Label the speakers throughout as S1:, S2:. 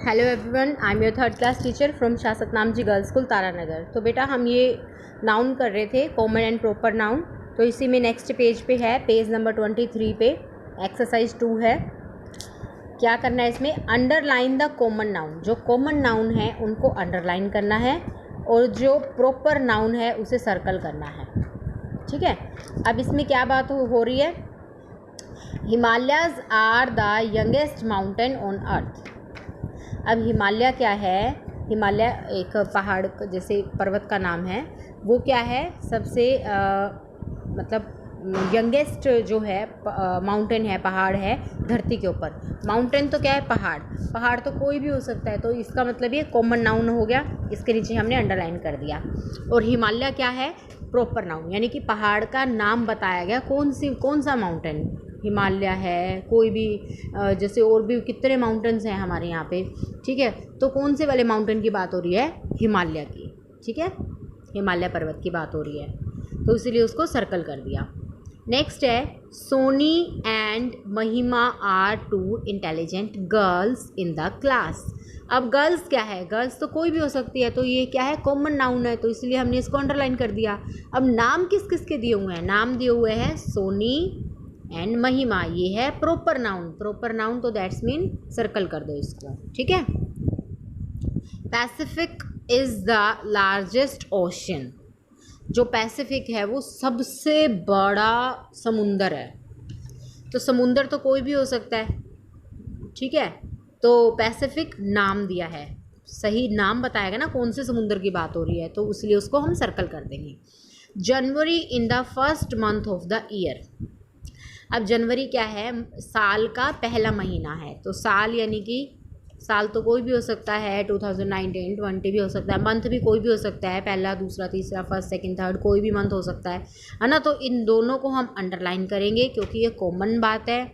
S1: Hello everyone, I am your third class teacher from Shah Satnam ji girls school Taranagar. तो बेटा हम ये नाउन कर रहे थे, कॉमन एंड प्रॉपर नाउन। तो इसी में नेक्स्ट पेज पे है, पेज नंबर 23 पे एक्सरसाइज 2 है। क्या करना है इसमें? Underline the common noun. जो कॉमन नाउन है उनको अंडरलाइन करना है और जो प्रॉपर नाउन है उसे सर्कल करना है। ठीक है, अब इसमें क्या बात हो रही है? Himalayas are the youngest mountain on earth. अब हिमालय क्या है? हिमालय एक पहाड़ जैसे पर्वत का नाम है। वो क्या है? सबसे मतलब यंगेस्ट जो है माउंटेन है, पहाड़ है धरती के ऊपर। माउंटेन तो क्या है? पहाड़। पहाड़ तो कोई भी हो सकता है, तो इसका मतलब ये कॉमन नाउन हो गया। इसके नीचे हमने अंडरलाइन कर दिया। और हिमालय क्या है? प्रॉपर नाउन, यानी कि पहाड़ का नाम बताया गया। कौन सा माउंटेन? हिमालय है, कोई भी जैसे और भी कितने माउंटेन्स हैं हमारे यहाँ पे। ठीक है, तो कौन से वाले माउंटेन की बात हो रही है? हिमालय की। ठीक है, हिमालय पर्वत की बात हो रही है, तो इसीलिए उसको सर्कल कर दिया। नेक्स्ट है, Soni and Mahima are two intelligent girls in the class. अब गर्ल्स क्या है? गर्ल्स तो कोई भी हो सकती है, तो ये क्या है? कॉमन नाउन है, तो इसलिए हमने इसको अंडरलाइन कर दिया। अब नाम किस किस के दिए हुए हैं? नाम दिए हुए हैं सोनी एंड महिमा, ये है प्रॉपर नाउन। प्रॉपर नाउन तो दैट्स मीन सर्कल कर दो इसको। ठीक है, Pacific is the largest ocean. जो पैसिफिक है वो सबसे बड़ा समुंदर है। तो समुंदर तो कोई भी हो सकता है। ठीक है, तो पैसिफिक नाम दिया है, सही नाम बताएगा ना कौन से समुंदर की बात हो रही है, तो इसलिए उसको हम सर्कल कर देंगे। January in the first month of the year. अब जनवरी क्या है? साल का पहला महीना है। तो साल यानी कि साल तो कोई भी हो सकता है, 2019, 20 भी हो सकता है। मंथ भी कोई भी हो सकता है, पहला, दूसरा, तीसरा, फर्स्ट, सेकंड, थर्ड, कोई भी मंथ हो सकता है ना। तो इन दोनों को हम अंडरलाइन करेंगे क्योंकि ये कॉमन बात है।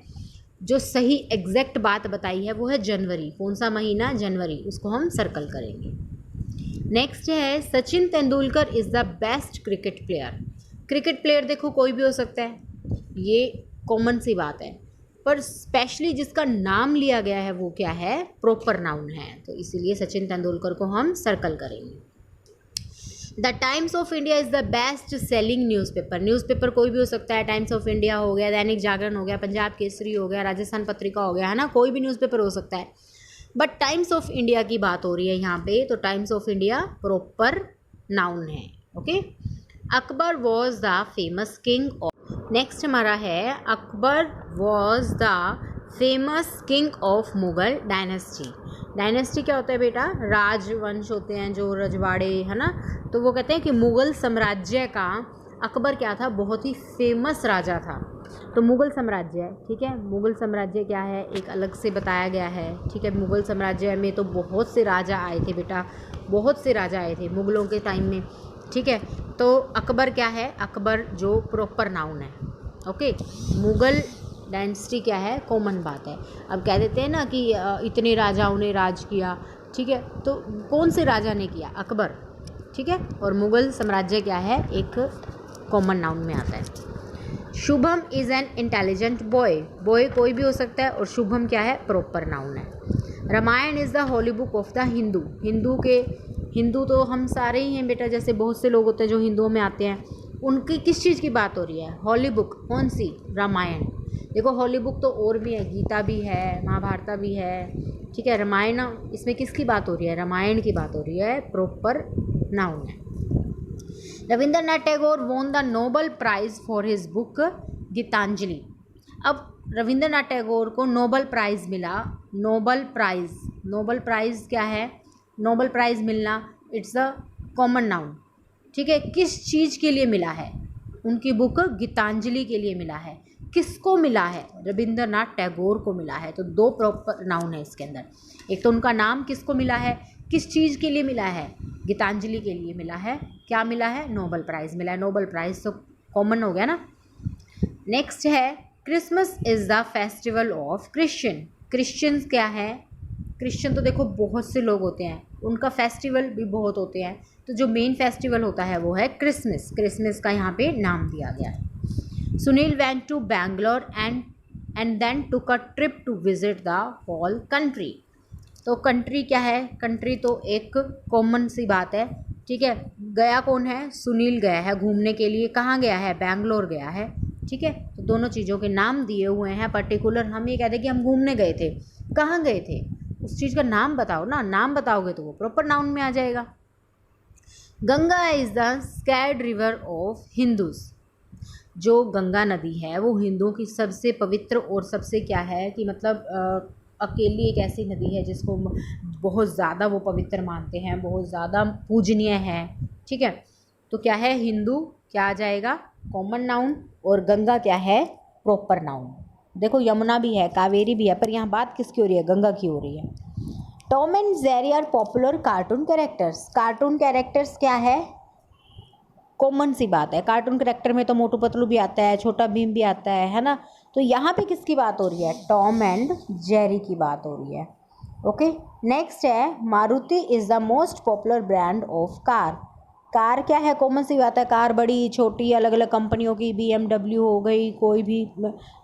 S1: जो सही एग्जैक्ट बात बताई है वो है जनवरी। कौन सा महीना? जनवरी। उसको हम सर्कल करेंगे। नेक्स्ट है, Sachin Tendulkar is the best cricket player. Cricket player देखो कोई भी हो सकता है, ये कॉमन सी बात है, पर स्पेशली जिसका नाम लिया गया है वो क्या है? प्रॉपर नाउन है, तो इसीलिए सचिन तेंदुलकर को हम सर्कल करेंगे। The times of India is the best selling newspaper. Newspaper कोई भी हो सकता है, टाइम्स ऑफ इंडिया हो गया, दैनिक जागरण हो गया, पंजाब केसरी हो गया, राजस्थान पत्रिका हो गया, है ना। कोई भी न्यूज़पेपर हो सकता है, बट टाइम्स ऑफ इंडिया की बात हो रही है यहाँ पे, तो Times of India proper noun है। Okay, Akbar was the famous king of. Next हमारा है, Akbar was the famous king of Mughal dynasty. Dynasty क्या होता है बेटा? राजवंश होते हैं जो रजवाड़े, है ना। तो वो कहते हैं कि मुगल साम्राज्य का अकबर क्या था? बहुत ही फेमस राजा था। तो मुगल साम्राज्य है, ठीक है। मुगल साम्राज्य क्या है एक अलग से बताया गया है। ठीक है, मुगल साम्राज्य में तो बहुत से राजा आए थे बेटा, बहुत से राजा आए थे मुगलों के टाइम में। ठीक है, तो अकबर क्या है? अकबर जो प्रॉपर नाउन है। ओके, मुगल डायनेस्टी क्या है? कॉमन बात है। अब कह देते हैं ना कि इतने राजाओं ने राज किया। ठीक है, तो कौन से राजा ने किया? अकबर। ठीक है, और मुगल साम्राज्य क्या है? एक कॉमन नाउन में आता है। Shubham is an intelligent boy. Boy कोई भी हो सकता है, और शुभम क्या है? प्रॉपर नाउन है। Ramayan is the holy book of the Hindu. Hindu तो हम सारे ही हैं बेटा, जैसे बहुत से लोग होते हैं जो हिंदुओं में आते हैं। उनकी किस चीज़ की बात हो रही है? हॉली बुक। कौन सी? रामायण। देखो हॉली बुक तो और भी है, गीता भी है, महाभारत भी है। ठीक है, रामायण इसमें किसकी बात हो रही है? रामायण की बात हो रही है, प्रॉपर नाउन है। Rabindranath Tagore won the Nobel prize for his book Gitanjali. अब रविंद्रनाथ टैगोर को नोबल प्राइज़ मिला। नोबल प्राइज़ क्या है? नोबल प्राइज़ मिलना, इट्स अ कॉमन नाउन। ठीक है, किस चीज़ के लिए मिला है? उनकी बुक गीतांजलि के लिए मिला है। किसको मिला है? रविंद्रनाथ टैगोर को मिला है। तो दो प्रॉपर नाउन है इसके अंदर। एक तो उनका नाम किसको मिला है, किस चीज़ के लिए मिला है? गीतांजलि के लिए मिला है। क्या मिला है? नोबल प्राइज़ मिला है। नोबल प्राइज़ तो कॉमन हो गया ना। नेक्स्ट है, Christmas is the festival of Christian. Christians क्या है? क्रिश्चियन तो देखो बहुत से लोग होते हैं, उनका फेस्टिवल भी बहुत होते हैं। तो जो मेन फेस्टिवल होता है वो है क्रिसमस। क्रिसमस का यहाँ पे नाम दिया गया है। Sunil went to Bangalore and then took a trip to visit the whole country. तो कंट्री क्या है, कंट्री तो एक कॉमन सी बात है, ठीक है। गया कौन है, सुनील गया है घूमने के लिए, कहाँ गया है, बैंगलोर गया है, ठीक है। तो दोनों चीज़ों के नाम दिए हुए हैं पर्टिकुलर, हम ये कहते हैं कि हम घूमने गए थे, कहाँ गए थे, उस चीज़ का नाम बताओ ना, नाम बताओगे तो वो प्रॉपर नाउन में आ जाएगा। Ganga is the scared river of Hindus, जो गंगा नदी है वो हिंदुओं की सबसे पवित्र और सबसे क्या है कि मतलब अकेली एक ऐसी नदी है जिसको बहुत ज़्यादा वो पवित्र मानते हैं, बहुत ज़्यादा पूजनीय है, ठीक है। तो क्या है, हिंदू क्या आ जाएगा, कॉमन नाउन, और गंगा क्या है, प्रॉपर नाउन। देखो यमुना भी है, कावेरी भी है, पर यहाँ बात किसकी हो रही है, गंगा की हो रही है। Tom and Jerry are popular cartoon characters, cartoon characters क्या है, कॉमन सी बात है, कार्टून कैरेक्टर में तो मोटू पतलू भी आता है, छोटा भीम भी आता है ना। तो यहाँ पे किसकी बात हो रही है, टॉम एंड जेरी की बात हो रही है। ओके, नेक्स्ट है Maruti is the most popular brand of car. Car क्या है, कॉमन सी बात है, कार बड़ी छोटी अलग अलग कंपनियों की, BMW हो गई, कोई भी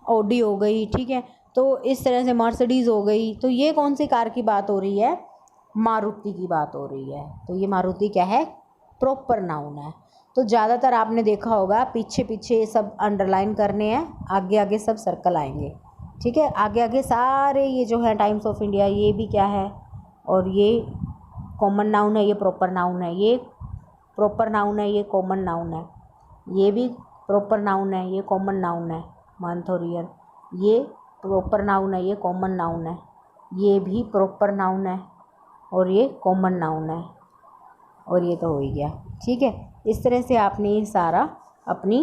S1: ऑडी हो गई, ठीक है। तो इस तरह से मर्सिडीज़ हो गई, तो ये कौन सी कार की बात हो रही है, मारुति की बात हो रही है। तो ये मारुति क्या है, प्रॉपर नाउन है। तो ज़्यादातर आपने देखा होगा पीछे पीछे सब अंडरलाइन करने हैं, आगे आगे सब सर्कल आएंगे, ठीक है। आगे आगे सारे ये जो है टाइम्स ऑफ इंडिया, ये भी क्या है, और ये कॉमन नाउन है, ये प्रॉपर नाउन है, ये प्रॉपर नाउन है, ये कॉमन नाउन है, ये भी प्रॉपर नाउन है, ये कॉमन नाउन है, मंथ और ईयर, ये प्रॉपर नाउन है, ये कॉमन नाउन है, ये भी प्रॉपर नाउन है, और ये कॉमन नाउन है, और ये तो हो ही गया, ठीक है। इस तरह से आपने ये सारा अपनी